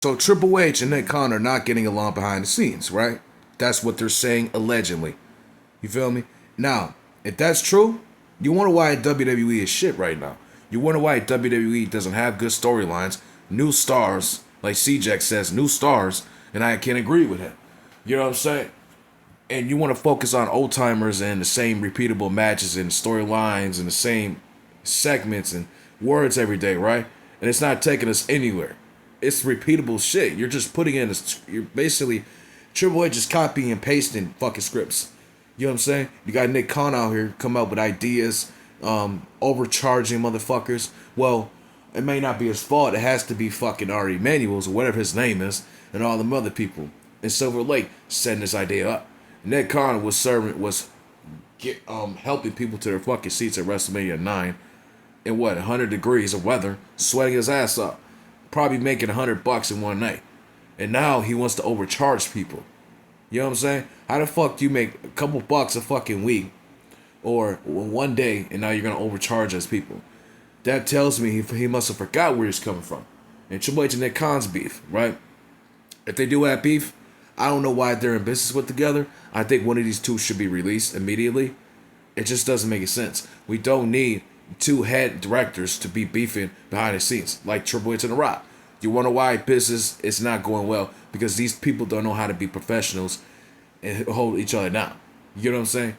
So Triple H and Nick Khan are not getting along behind the scenes, right? That's what they're saying allegedly. You feel me? Now, if that's true, you wonder why WWE is shit right now. You wonder why WWE doesn't have good storylines, new stars, like CJack says, new stars, and I can agree with him. You know what I'm saying? And you want to focus on old timers and the same repeatable matches and storylines and the same segments and words every day, right? And it's not taking us anywhere. It's repeatable shit. You're just putting in, you're basically, Triple H is copying and pasting fucking scripts. You know what I'm saying? You got Nick Khan out here come up with ideas, overcharging motherfuckers. Well, it may not be his fault. It has to be fucking Ari Emanuel's or whatever his name is, and all them other people in Silver Lake setting this idea up. Nick Khan was helping people to their fucking seats at WrestleMania 9 in what 100 degrees of weather, sweating his ass up, probably making $100 in one night, and now he wants to overcharge people. You know what I'm saying? How the fuck do you make a couple bucks a fucking week or one day and now you're gonna overcharge us people? That tells me he must have forgot where he's coming from. And Triple H and Nick Khan's beef, right? If they do have beef, I don't know why they're in business with together. I think one of these two should be released immediately. It just doesn't make sense. We don't need two head directors to be beefing behind the scenes like Triple H and The Rock. You wonder why business is not going well? Because these people don't know how to be professionals and hold each other down. You know what I'm saying?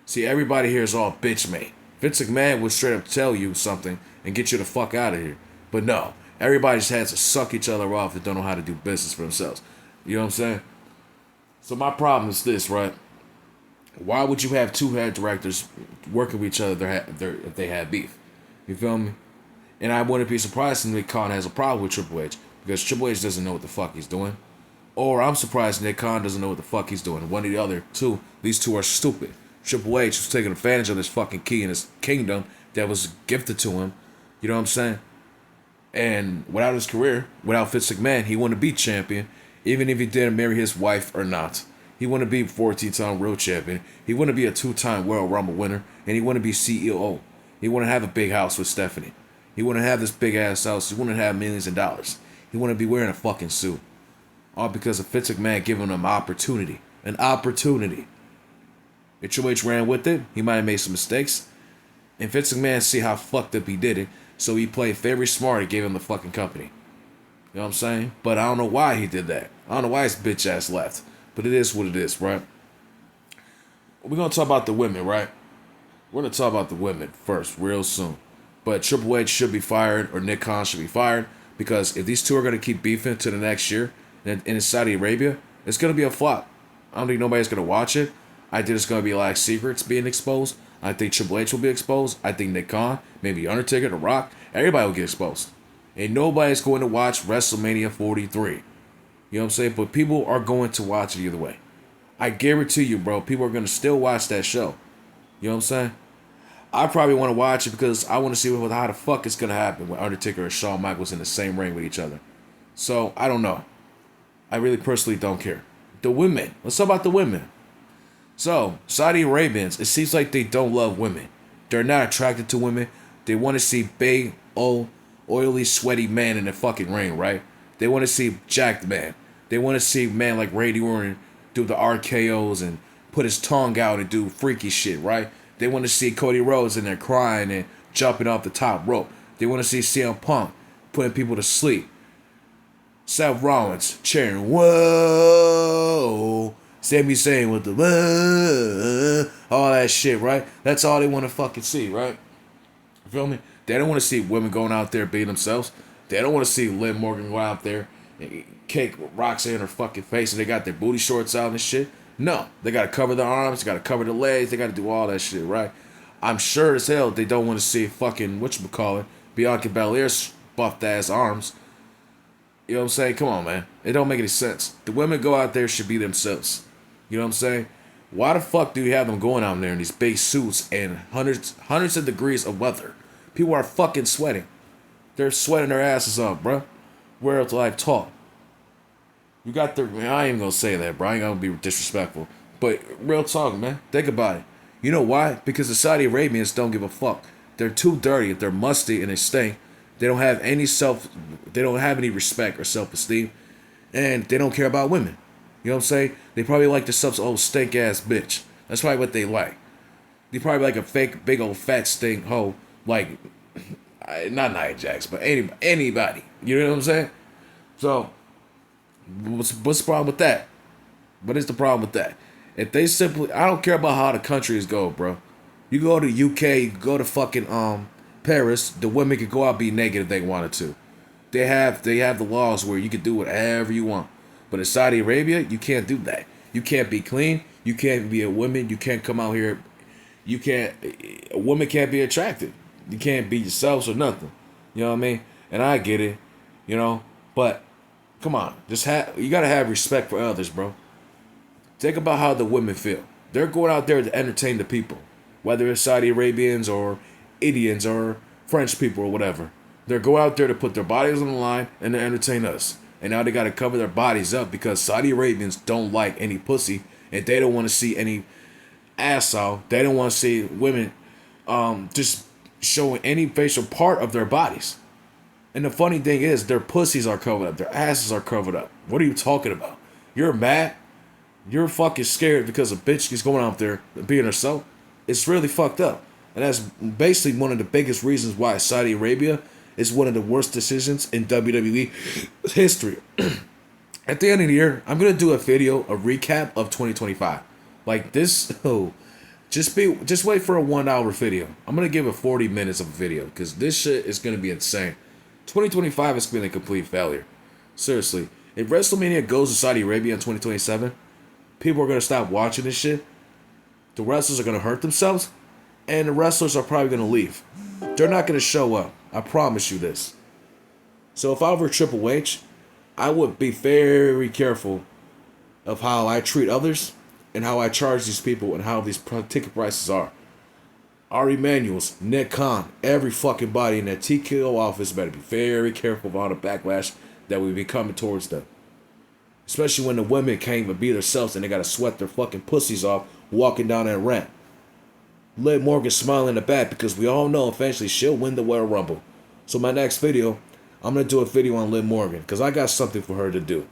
See, everybody here is all bitch made. Vince McMahon would straight up tell you something and get you the fuck out of here. But no, everybody just has to suck each other off and don't know how to do business for themselves. You know what I'm saying? So my problem is this, right? Why would you have two head directors working with each other if they had beef? You feel me? And I wouldn't be surprised if Nick Khan has a problem with Triple H because Triple H doesn't know what the fuck he's doing. Or I'm surprised Nick Khan doesn't know what the fuck he's doing. One or the other two. These two are stupid. Triple H was taking advantage of this fucking key in his kingdom that was gifted to him. You know what I'm saying? And without his career, without Vince McMahon, he wouldn't be champion, even if he didn't marry his wife or not. He wouldn't be 14-time world champion. He wouldn't be a 2-time World Rumble winner. And he wouldn't be CEO. He wouldn't have a big house with Stephanie. He wouldn't have this big ass house. He wouldn't have millions of dollars. He wouldn't be wearing a fucking suit. All because of Vince McMahon giving him opportunity. An opportunity. If Triple H ran with it, he might have made some mistakes. And Vince McMahon see how fucked up he did it. So he played very smart and gave him the fucking company. You know what I'm saying? But I don't know why he did that. I don't know why his bitch ass left. But it is what it is, right? We're going to talk about the women, right? We're going to talk about the women first, real soon. But Triple H should be fired, or Nick Khan should be fired, because if these two are going to keep beefing to the next year in Saudi Arabia, it's going to be a flop. I don't think nobody's going to watch it. I think it's going to be like secrets being exposed. I think Triple H will be exposed. I think Nick Khan, maybe Undertaker, The Rock, everybody will get exposed. And nobody's going to watch WrestleMania 43. You know what I'm saying? But people are going to watch it either way. I guarantee you, bro, people are going to still watch that show. You know what I'm saying? I probably want to watch it because I want to see how the fuck it's going to happen when Undertaker and Shawn Michaels in the same ring with each other. So, I don't know. I really personally don't care. The women. Let's talk about the women. So, Saudi Arabians, it seems like they don't love women. They're not attracted to women. They want to see big, old, oily, sweaty man in the fucking ring, right? They want to see jacked man. They want to see man like Randy Orton do the RKOs and put his tongue out and do freaky shit, right? They want to see Cody Rhodes in there crying and jumping off the top rope. They want to see CM Punk putting people to sleep. Seth Rollins cheering, whoa. Sami Zayn with the whoa. All that shit, right? That's all they want to fucking see, right? You feel me? They don't want to see women going out there being themselves. They don't want to see Liv Morgan go out there and cake Roxanne in her fucking face and they got their booty shorts out and shit. No, they got to cover their arms, they got to cover their legs, they got to do all that shit, right? I'm sure as hell they don't want to see fucking, whatchamacallit, Bianca Belair's buffed ass arms. You know what I'm saying? Come on, man. It don't make any sense. The women go out there should be themselves. You know what I'm saying? Why the fuck do you have them going out there in these big suits and hundreds of degrees of weather? People are fucking sweating. They're sweating their asses off, bro. Where else like talk? You got their. Man, I ain't gonna say that, bro. I ain't gonna be disrespectful. But real talk, man. Think about it. You know why? Because the Saudi Arabians don't give a fuck. They're too dirty. They're musty and they stink. They don't have any they don't have any respect or self-esteem, and they don't care about women. You know what I'm saying? They probably like themselves old stink ass bitch. That's probably what they like. They probably like a fake big old fat stink hoe, like not Nia Jax, but anybody. You know what I'm saying? So what's the problem with that? What is the problem with that? If they simply, I don't care about how the countries go, bro. You go to UK, you go to fucking Paris, the women can go out and be naked if they wanted to. They have the laws where you can do whatever you want. But in Saudi Arabia, you can't do that. You can't be clean. You can't be a woman. You can't come out here. A woman can't be attractive. You can't be yourselves or nothing. You know what I mean? And I get it, you know. But come on, you gotta have respect for others, bro. Think about how the women feel. They're going out there to entertain the people, whether it's Saudi Arabians or Indians or French people or whatever. They're going out there to put their bodies on the line and to entertain us. And now they got to cover their bodies up because Saudi Arabians don't like any pussy and they don't want to see any ass out. They don't want to see women just showing any facial part of their bodies. And the funny thing is, their pussies are covered up. Their asses are covered up. What are you talking about? You're mad? You're fucking scared because a bitch is going out there being herself? It's really fucked up. And that's basically one of the biggest reasons why Saudi Arabia is one of the worst decisions in WWE history. At the end of the year, I'm going to do a recap of 2025. Like this, just wait for a 1 hour video. I'm going to give it 40 minutes of a video because this shit is going to be insane. 2025 is going to be a complete failure. Seriously. If WrestleMania goes to Saudi Arabia in 2027, people are going to stop watching this shit. The wrestlers are going to hurt themselves. And the wrestlers are probably going to leave. They're not going to show up. I promise you this. So if I were Triple H, I would be very careful of how I treat others and how I charge these people and how these ticket prices are. Ari Emanuels, Nick Khan, every fucking body in that TKO office better be very careful of all the backlash that will be coming towards them. Especially when the women can't even be themselves and they gotta sweat their fucking pussies off walking down that ramp. Liv Morgan smiling in the back because we all know eventually she'll win the Royal Rumble. So my next video, I'm going to do a video on Liv Morgan because I got something for her to do.